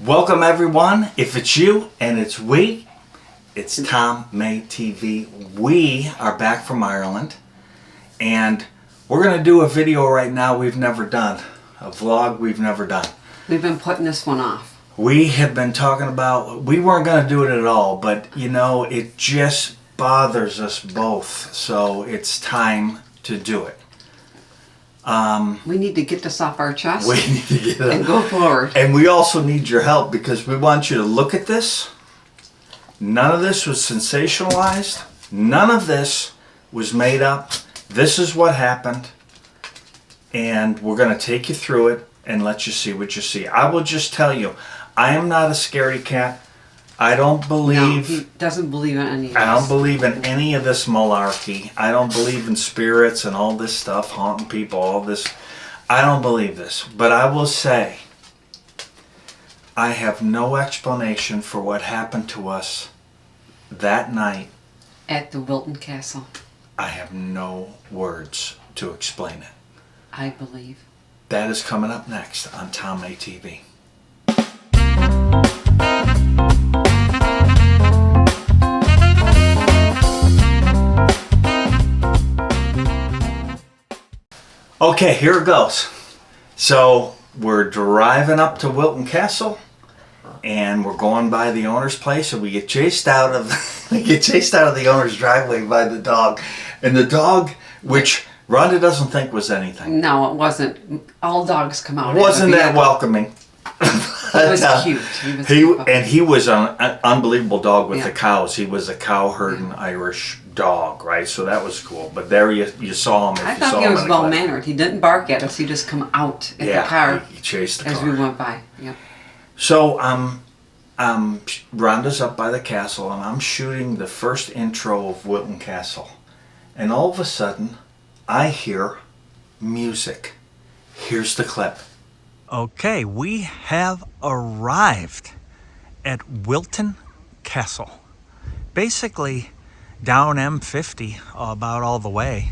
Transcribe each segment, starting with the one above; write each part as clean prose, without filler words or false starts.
Welcome everyone. If it's you and it's we, it's Tom May TV. We are back from Ireland and we're going to do a video right now we've never done. A vlog we've never done. We've been putting this one off. We have been talking about, we weren't going to do it at all, but you know, it just bothers us both. So it's time to do it. We need to get this off our chest We need to get it and go forward. And we also need your help because we want you to look at this. None of this was sensationalized. None of this was made up. This is what happened. And we're going to take you through it and let you see what you see. I will just tell you, I am not a scaredy cat. I don't believe... No, he doesn't believe in any of this. I don't believe in any of this malarkey. I don't believe in spirits and all this stuff, haunting people, all this. I don't believe this. But I will say, I have no explanation for what happened to us that night. At the Wilton Castle. I have no words to explain it. I believe. That is coming up next on Tom May TV. Okay, here it goes. So we're driving up to Wilton Castle, and we're going by the owner's place, and we get chased out of the owner's driveway by the dog, and the dog, which Rhonda doesn't think was anything. No, it wasn't. All dogs come out. Wasn't that welcoming? He was cute. He was an unbelievable dog with Yeah. the cows. He was a cow herding Irish dog, right? So that was cool. But there you saw him. I thought he was well mannered. He didn't bark at us. He just come out at the car he chased the as car we went by. Yep. So Rhonda's up by the castle, and I'm shooting the first intro of Wilton Castle, and all of a sudden, I hear music. Here's the clip. Okay, we have arrived at Wilton Castle. Basically, down M50 about all the way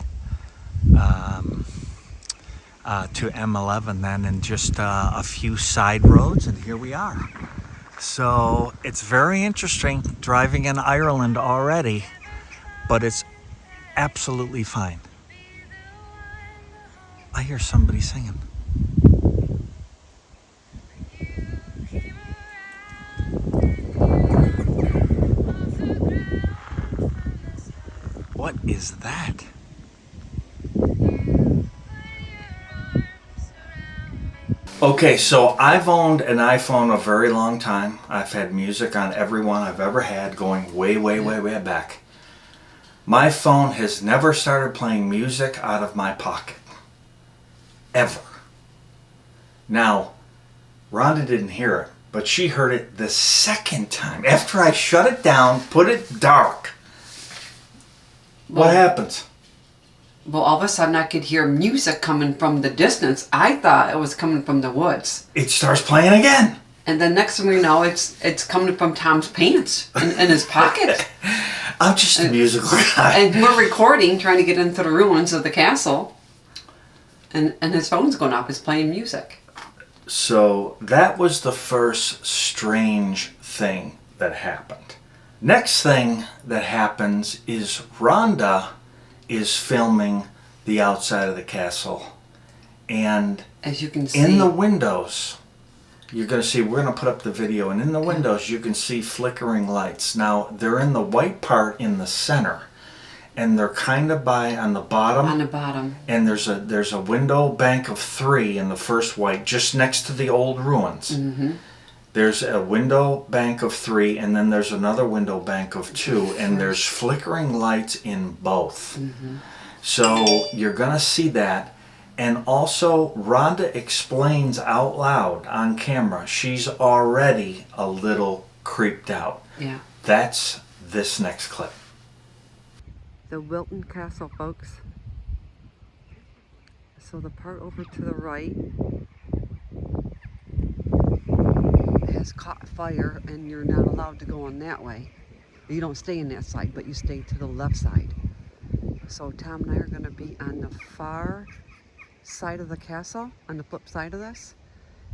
to M11 then, and just a few side roads, and here we are. So it's very interesting driving in Ireland already, but it's absolutely fine. I hear somebody singing. What is that? Okay, so I've owned an iPhone a very long time. I've had music on every one I've ever had, going way back. My phone has never started playing music out of my pocket. Ever. Now, Rhonda didn't hear it, but she heard it the second time. After I shut it down, put it dark. What happens? Well, all of a sudden I could hear music coming from the distance. I thought it was coming from the woods. It starts playing again. And then next thing we know, it's coming from Tom's pants in his pocket. I'm just a musical guy. And we're recording, trying to get into the ruins of the castle. And his phone's going off. It's playing music. So that was the first strange thing that happened. Next thing that happens is Rhonda is filming the outside of the castle. And as you can see, in the windows, you're going to see, we're going to put up the video, and in the windows you can see flickering lights. Now, they're in the white part in the center, and they're kind of on the bottom. On the bottom. And there's a window bank of 3 in the first white, just next to the old ruins. Mm-hmm. There's a window bank of 3, and then there's another window bank of 2, and there's flickering lights in both. Mm-hmm. So you're going to see that. And also, Rhonda explains out loud on camera, she's already a little creeped out. Yeah. That's this next clip. The Wilton Castle, folks. So the part over to the right has caught fire, and you're not allowed to go on that way. You don't stay in that side, but you stay to the left side. So Tom and I are going to be on the far side of the castle, on the flip side of this,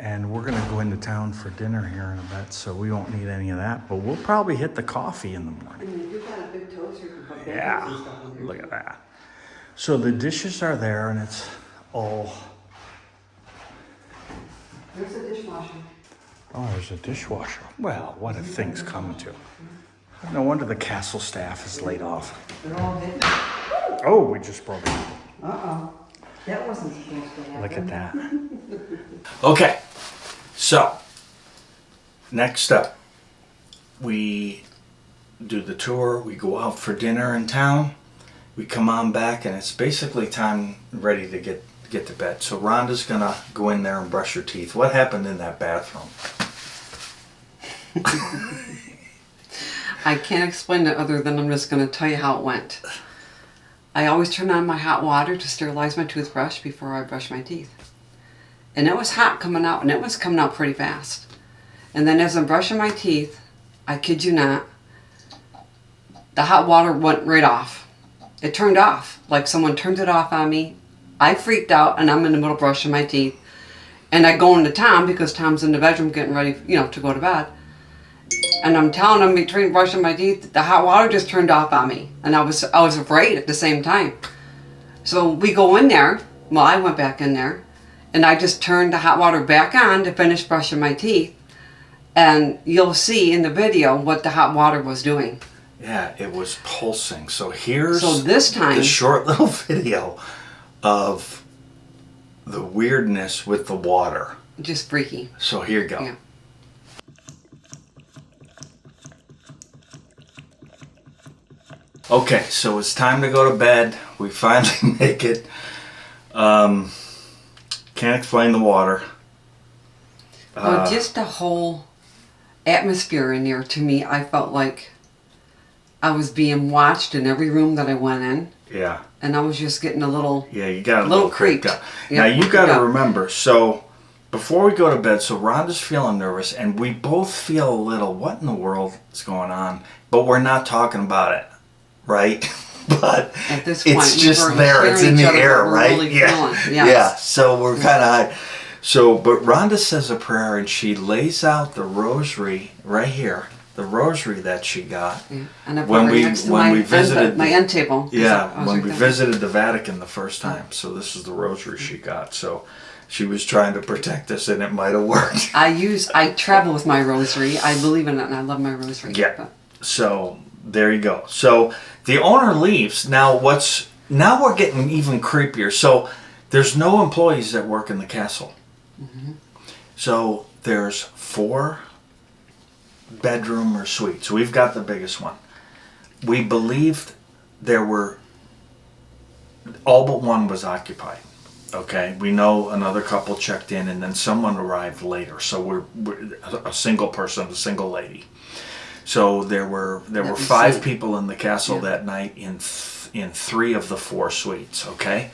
And we're gonna go into town for dinner here in a bit, so we won't need any of that. But we'll probably hit the coffee in the morning. You've got a big toaster. Yeah, look at that. So the dishes are there, and it's all. There's a dishwasher. Oh, there's a dishwasher. Well, what have things come to? No wonder the castle staff is laid off. They're all hidden. Oh, we just broke it. Uh-oh. That wasn't supposed to happen. Look at that. Okay, so next up, we do the tour. We go out for dinner in town. We come on back, and it's basically time ready to get to bed. So Rhonda's gonna go in there and brush her teeth. What happened in that bathroom? I can't explain it other than I'm just going to tell you how it went. I always turn on my hot water to sterilize my toothbrush before I brush my teeth. And it was hot coming out, and it was coming out pretty fast. And then as I'm brushing my teeth, I kid you not, the hot water went right off. It turned off, like someone turned it off on me. I freaked out, and I'm in the middle brushing my teeth. And I go into Tom, because Tom's in the bedroom getting ready, to go to bed. And I'm telling him between brushing my teeth, the hot water just turned off on me. And I was afraid at the same time. So we go in there. Well, I went back in there. And I just turned the hot water back on to finish brushing my teeth. And you'll see in the video what the hot water was doing. Yeah, it was pulsing. So here's this time, the short little video of the weirdness with the water. Just freaky. So here you go. Yeah. Okay, so it's time to go to bed. We finally make it. Can't explain the water. Well, just the whole atmosphere in there, to me, I felt like I was being watched in every room that I went in. Yeah. And I was just getting a little... Yeah, you got a little little creeped creeped. out. Yep, Now, you got yeah. to remember, so before we go to bed, so Rhonda's feeling nervous, and we both feel a little, what in the world is going on? But we're not talking about it, right? But At this point, it's we just were there. It's sharing in each the other air, what we're right? really Yeah. feeling. Yes. Yeah, so we're kind of high. So, but Rhonda says a prayer, and she lays out the rosary right here, the rosary that she got. Yeah. And I put When it we- next to when my we visited my the- end table. 'cause I Yeah, was when right we there. visited the Vatican the first time. So this is the rosary she got. So she was trying to protect us, and it might have worked. I travel with my rosary. I believe in it, and I love my rosary. Yeah. But So there you go. So the owner leaves. Now we're getting even creepier. So there's no employees that work in the castle. Mm-hmm. So there's 4 bedroom or suites. We've got the biggest one. We believed there were all but one was occupied. Okay, we know another couple checked in, and then someone arrived later. So we're a single person, a single lady. So there were we 5 see. people in the castle Yeah. that night in 3 of the 4 suites. Okay,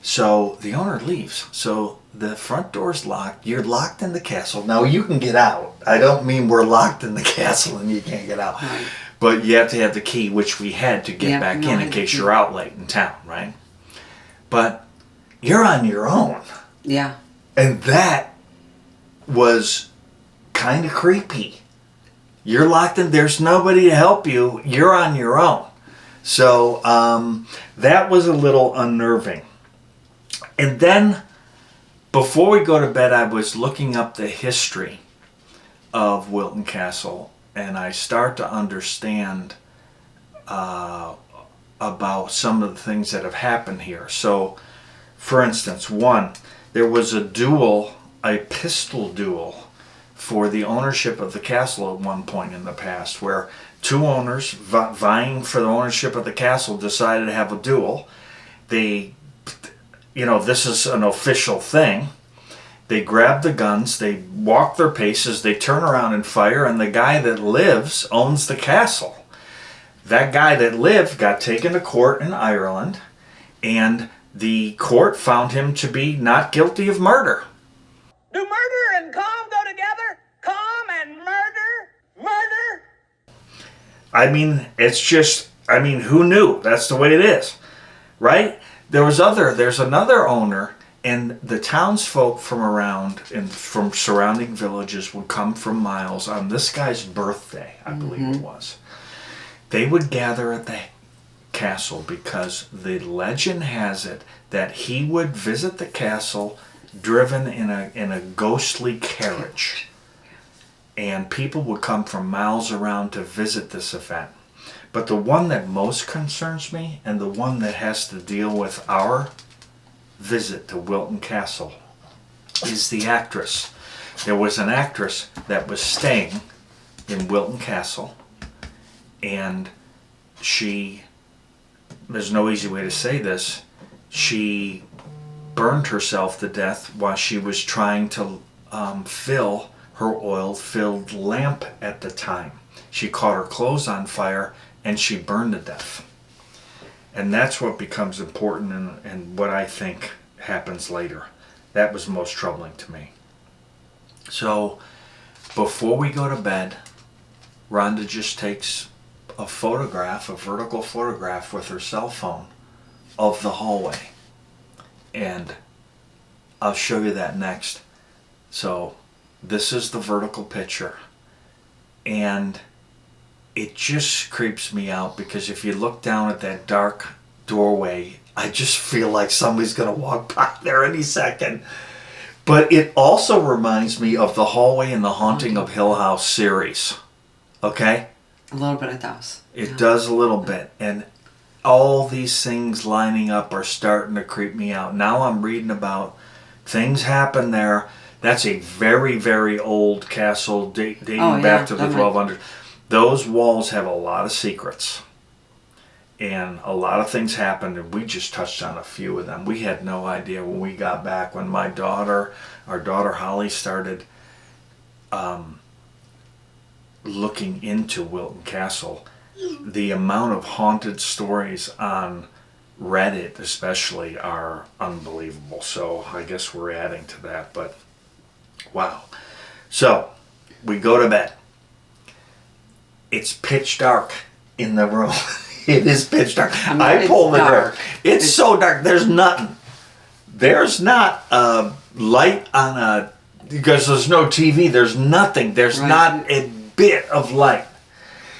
so the owner leaves. So the front door's locked. You're locked in the castle. Now you can get out. I don't mean we're locked in the castle and you can't get out. Right. But you have to have the key, which we had to get Yeah, back no, I in had case the you're key. out late in town, right? But you're on your own. yeah. And that was kind of creepy. You're locked in. There's nobody to help you. You're on your own. So that was a little unnerving. And then before we go to bed, I was looking up the history of Wilton Castle, and I start to understand about some of the things that have happened here. So, for instance, there was a pistol duel for the ownership of the castle at one point in the past, where 2 owners vying for the ownership of the castle decided to have a duel. This is an official thing. They grab the guns, they walk their paces, they turn around and fire, and the guy that lives owns the castle. That guy that lived got taken to court in Ireland, and the court found him to be not guilty of murder. Do murder and calm go together? Calm and murder? I mean, who knew? That's the way it is, right? There's another owner And the townsfolk from around and from surrounding villages would come from miles on this guy's birthday, I believe it was. They would gather at the castle because the legend has it that he would visit the castle driven in a ghostly carriage. And people would come from miles around to visit this event. But the one that most concerns me, and the one that has to deal with our visit to Wilton Castle, is the actress. There was an actress that was staying in Wilton Castle, and there's no easy way to say this, she burned herself to death while she was trying to fill her oil-filled lamp at the time. She caught her clothes on fire and she burned to death. And that's what becomes important and what I think happens later. That was most troubling to me. So before we go to bed, Rhonda just takes a vertical photograph with her cell phone of the hallway. And I'll show you that next. So this is the vertical picture. And it just creeps me out because if you look down at that dark doorway, I just feel like somebody's going to walk by there any second. But it also reminds me of the hallway in the Haunting of Hill House series. Okay? A little bit of those. It does a little bit. And all these things lining up are starting to creep me out. Now I'm reading about things happen there. That's a very, very old castle dating back to the 1200s. Those walls have a lot of secrets. And a lot of things happened, and we just touched on a few of them. We had no idea when we got back, when our daughter Holly started looking into Wilton Castle, the amount of haunted stories on Reddit especially are unbelievable. So I guess we're adding to that, but wow. So we go to bed. It's pitch dark in the room. It is pitch dark. I pull the curtain. It's so dark. There's nothing. There's not a light on because there's no TV. There's nothing. There's not a bit of light.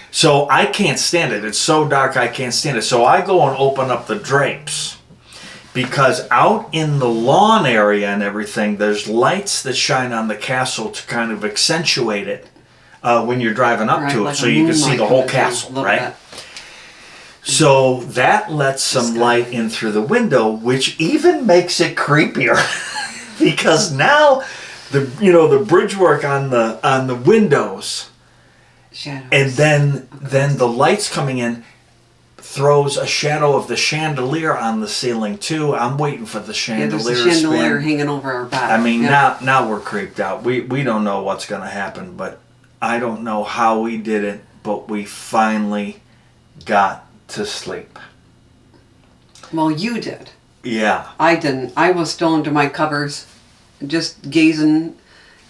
So I can't stand it. It's so dark I can't stand it. So I go and open up the drapes. Because out in the lawn area and everything, there's lights that shine on the castle to kind of accentuate it when you're driving up to it. Like so you can see the whole castle, right? So that lets some light in through the window, which even makes it creepier. Because now the bridge work on the windows, shadows. and then the lights coming in throws a shadow of the chandelier on the ceiling too. I'm waiting for the chandelier. Yeah, there's a chandelier hanging over our bed. I mean, now we're creeped out. We don't know what's going to happen, but I don't know how we did it, but we finally got to sleep. Well, you did. Yeah. I didn't. I was still under my covers, just gazing,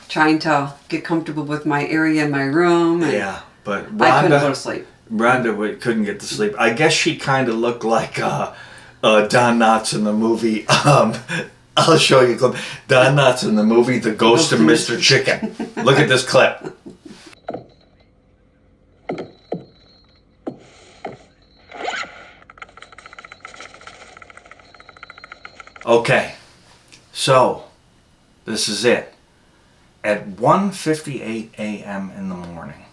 trying to get comfortable with my area in my room. And yeah, but Rhonda, I couldn't go to sleep. Rhonda couldn't get to sleep. I guess she kind of looked like Don Knotts in the movie. I'll show you a clip. Don Knotts in the movie The Ghost of Mr. Chicken. Look at this clip. Okay, so this is it. At 1:58 a.m. in the morning,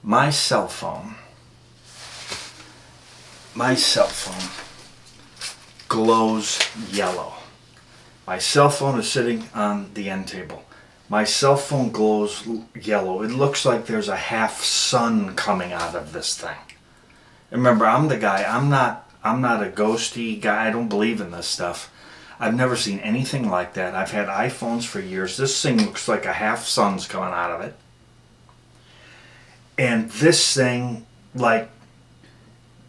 my cell phone glows yellow. My cell phone is sitting on the end table. My cell phone glows yellow. It looks like there's a half sun coming out of this thing. Remember, I'm the guy. I'm not a ghosty guy. I don't believe in this stuff. I've never seen anything like that. I've had iPhones for years. This thing looks like a half sun's coming out of it. And this thing, like,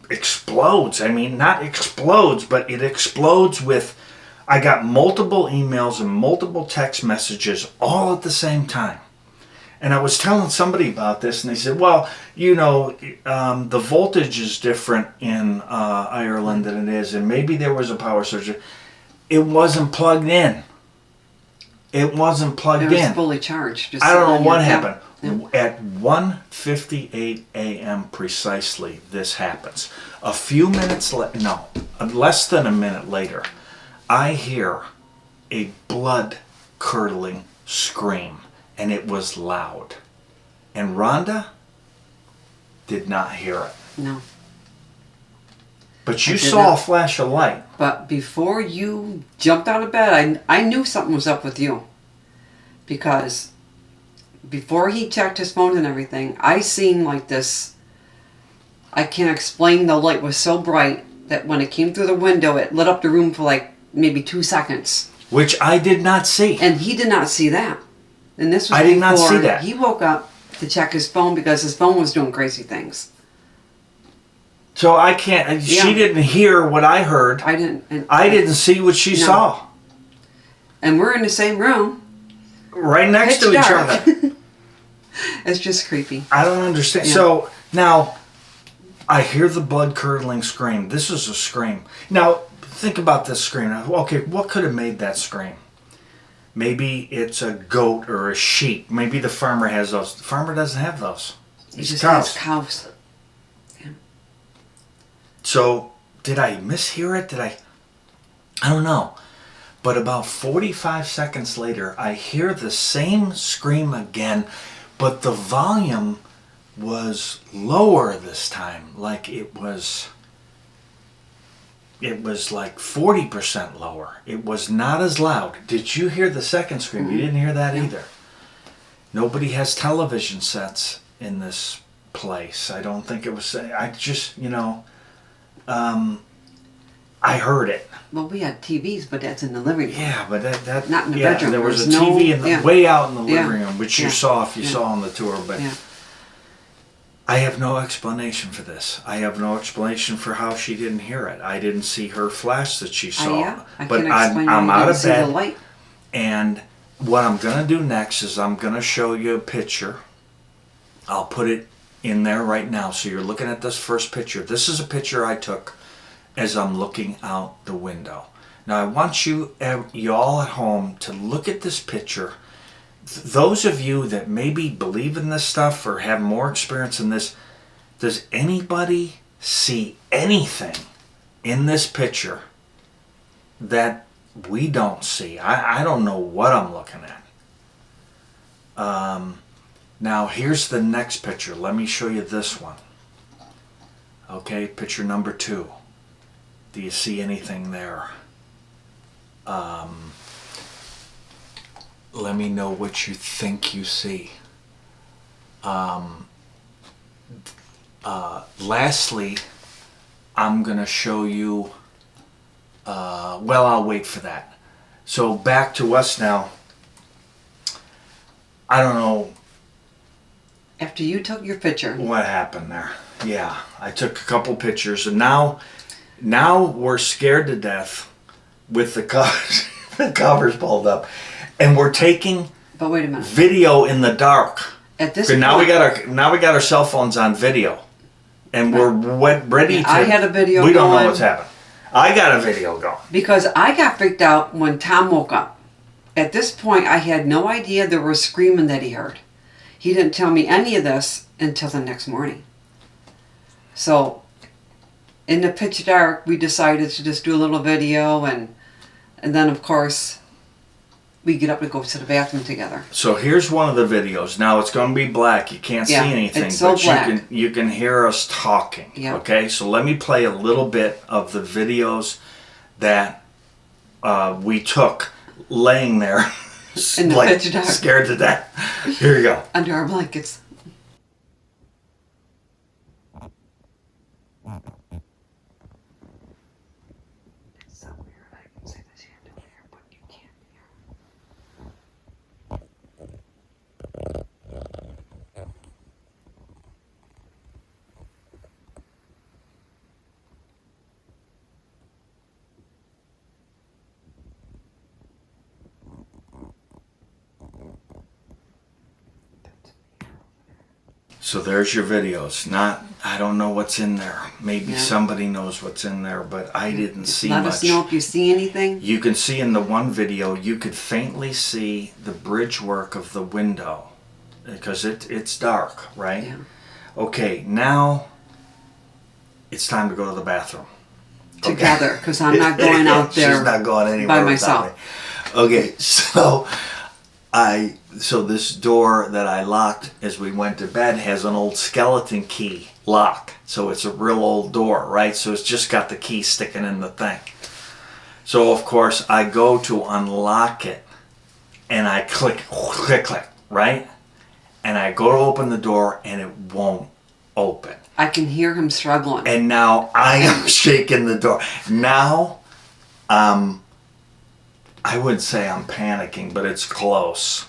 explodes. I mean, not explodes, but it explodes with... I got multiple emails and multiple text messages all at the same time. And I was telling somebody about this, and they said, well, the voltage is different in Ireland than it is, and maybe there was a power surge. it wasn't plugged in. It wasn't plugged It was in. fully charged. Just I don't know sitting what there. happened. Yeah. At 1:58 a.m. precisely, this happens. A few minutes less than a minute later, I hear a blood-curdling scream, and it was loud. And Rhonda did not hear it. No. But you I did saw not. a flash of light. But before you jumped out of bed, I knew something was up with you. Because before he checked his phone and everything, I seen like this. I can't explain, the light was so bright that when it came through the window, it lit up the room for like maybe 2 seconds. Which I did not see. And he did not see that. And this was I did not see before that. he woke up to check his phone because his phone was doing crazy things. So I can't. Yeah. She didn't hear what I heard. I didn't. And, I didn't see what she No. saw. And we're in the same room. Right next Pitch to each dark. other. It's just creepy. I don't understand. Yeah. So now I hear the blood curdling scream. This is a scream. Now think about this scream. Okay, what could have made that scream? Maybe it's a goat or a sheep. Maybe the farmer has those. The farmer doesn't have those. He He's just cows. has cows. So did I mishear it? I don't know. But about 45 seconds later, I hear the same scream again, but the volume was lower this time. Like it was like 40% lower. It was not as loud. Did you hear the second scream? You didn't hear that either. Nobody has television sets in this place. I don't think it was. I just, I heard it. Well, we had TVs, but that's in the living room. Yeah, but that Not in the bedroom. There was a There was TV no- in the yeah. way out in the Yeah. living room, which you Yeah. saw if you Yeah. saw on the tour. But Yeah. I have no explanation for this. I have no explanation for how she didn't hear it. I didn't see her flash that she saw. I but can't explain I'm why you out didn't of see the bed, light. and what I'm gonna do next is I'm gonna show you a picture. I'll put it in there right now. So you're looking at this first picture. This is a picture I took as I'm looking out the window. Now I want you all at home to look at this picture. Those of you that maybe believe in this stuff or have more experience in this, does anybody see anything in this picture that we don't see? I don't know what I'm looking at. Now here's the next picture. Let me show you this one. Okay, picture number 2. Do you see anything there? Let me know what you think you see. Lastly, I'm going to show you, I'll wait for that. So back to us now. I don't know After you took your picture, what happened there. Yeah, I took a couple pictures, and now we're scared to death with the covers, the covers pulled up, and we're taking but wait a minute. video in the dark. At this Okay, point, now we got our cell phones on video, and we're ready to. I had a video We don't know going. what's happening. I got a video going. because I got freaked out when Tom woke up. At this point, I had no idea there was screaming that he heard. He didn't tell me any of this until the next morning. So, in the pitch dark, we decided to just do a little video, and then of course, we get up and go to the bathroom together. So here's one of the videos. Now it's going to be black. You can't Yeah, see anything, it's so but black. you can hear us talking. Yeah. Okay. So let me play a little bit of the videos that we took laying there, In the pitch dark. scared to death. Here you go. Under our blankets. It's so weird. I can say the chandelier, but you can't hear. So there's your videos. I don't know what's in there. Maybe Yeah. somebody knows what's in there, but I didn't see Let much. us know if you see anything. You can see in the one video, you could faintly see the bridge work of the window because it's dark, right? Yeah. Okay, now it's time to go to the bathroom. Together, because I'm not going out there She's not going anywhere by without myself. me. Okay, so this door that I locked as we went to bed has an old skeleton key lock. So it's a real old door, right? So it's just got the key sticking in the thing. So of course I go to unlock it and I click, right? And I go to open the door and it won't open. I can hear him struggling. And now I am shaking the door. Now, I wouldn't say I'm panicking, but it's close.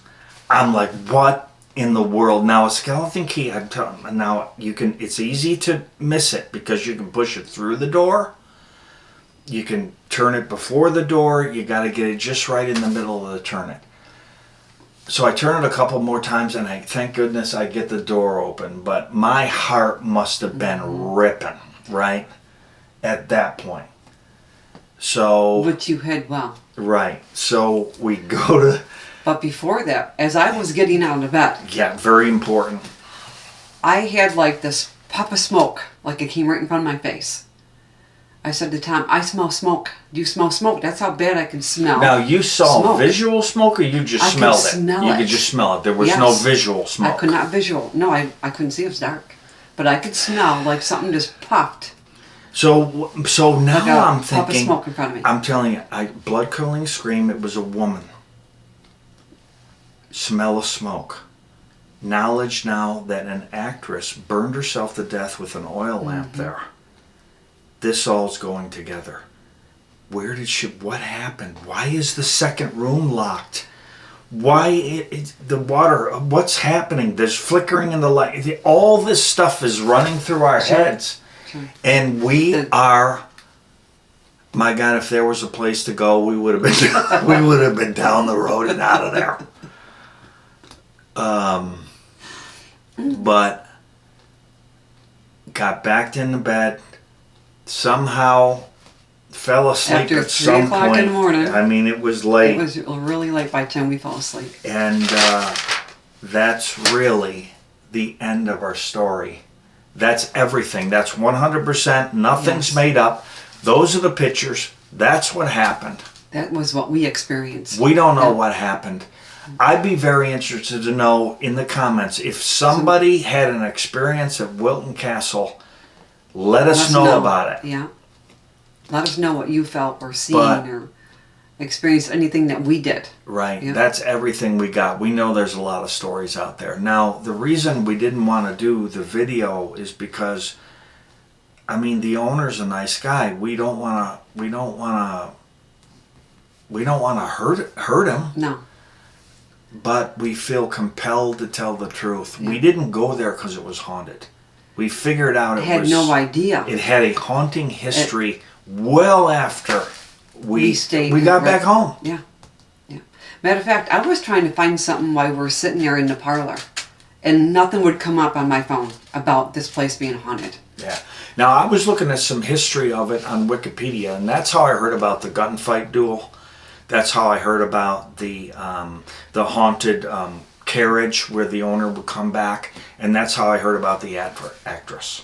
I'm like, what in the world? Now a skeleton key, I'm telling you, now it's easy to miss it because you can push it through the door. You can turn it before the door. You got to get it just right in the middle of the turn it. So I turn it a couple more times and thank goodness I get the door open. But my heart must have been ripping, right? At that point. So, But you had, well. right. So we go to, But before that, as I was getting out of bed, yeah, very important. I had like this puff of smoke, like it came right in front of my face. I said to Tom, I smell smoke. Do you smell smoke? That's how bad I can smell. Now you saw Smoke. visual smoke or you just I could smelled it? smell You it. could just smell it. There was Yes. no visual smoke. I could not visual. No, I couldn't see. It was dark. But I could smell like something just puffed. So now Like a I'm puff of thinking, smoke in front of me. I'm telling you, blood curdling scream, it was a woman. Smell of smoke. Knowledge now that an actress burned herself to death with an oil lamp there. This all's going together. What happened? Why is the second room locked? Why the water, what's happening? There's flickering in the light. All this stuff is running through our heads. Sure. And we are, my God, if there was a place to go, we would have been down the road and out of there. But got back into bed, somehow fell asleep After at 3 some o'clock point. in the morning. I mean, it was late. It was really late by the time we fell asleep. And that's really the end of our story. That's everything. That's 100%. Nothing's Yes. made up. Those are the pictures. That's what happened. That was what we experienced. We don't know Yeah. what happened. I'd be very interested to know in the comments if somebody had an experience at Wilton Castle. Let us know about it. Yeah. Let us know what you felt or seen But- or experienced anything that we did. Right. Yeah. That's everything we got. We know there's a lot of stories out there. Now, the reason we didn't want to do the video is because, I mean, the owner's a nice guy. We don't want to hurt him, No. but we feel compelled to tell the truth. Yeah. We didn't go there because it was haunted. We figured out I had no idea. It had a haunting history well after we stayed. got right. back home. Yeah. Yeah. Matter of fact, I was trying to find something while we were sitting there in the parlor, and nothing would come up on my phone about this place being haunted. Yeah. Now I was looking at some history of it on Wikipedia, and that's how I heard about the gunfight duel. That's how I heard about the haunted carriage where the owner would come back, and that's how I heard about the actress.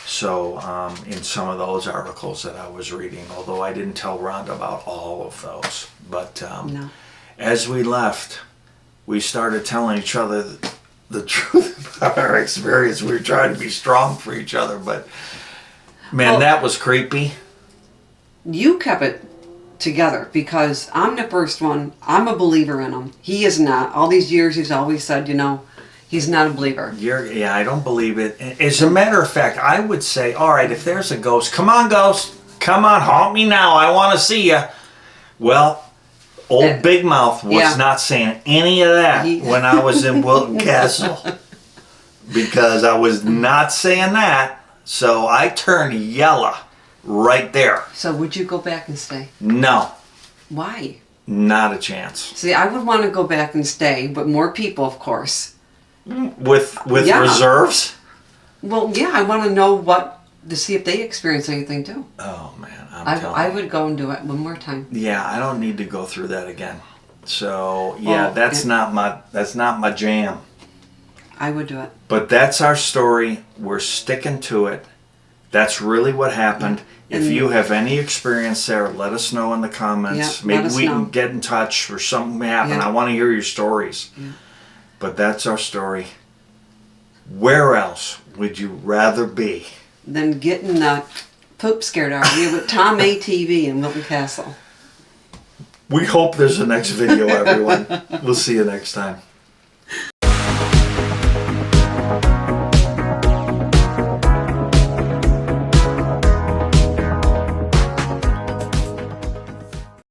So in some of those articles that I was reading, although I didn't tell Rhonda about all of those, but No. as we left, we started telling each other the truth about our experience. We were trying to be strong for each other, but man, Well- that was creepy. You kept it together because I'm the first one. I'm a believer in him. He is not. All these years he's always said, he's not a believer. Yeah, I don't believe it. As a matter of fact, I would say, all right, if there's a ghost, come on, ghost. Come on, haunt me now. I want to see you. Well, old Big Mouth was Yeah. not saying any of that when I was in Wilton Castle. Because I was not saying that. So I turned yellow right there. So would you go back and stay? No, Why? not a chance. See, I would want to go back and stay, but more people, of course. With Yeah. reserves? Well, yeah, I want to know to see if they experience anything too. Oh man, I would go and do it one more time. Yeah, I don't need to go through that again. So yeah, Well, that's not my jam. I would do it. But that's our story. We're sticking to it. That's really what happened. If you have any experience there, let us know in the comments. Yeah, Maybe let us we know. can get in touch or something happen. Yeah. I want to hear your stories. Yeah. But that's our story. Where else would you rather be? Then getting poop scared out of you with Tom ATV in Milton Castle. We hope there's a next video, everyone. We'll see you next time.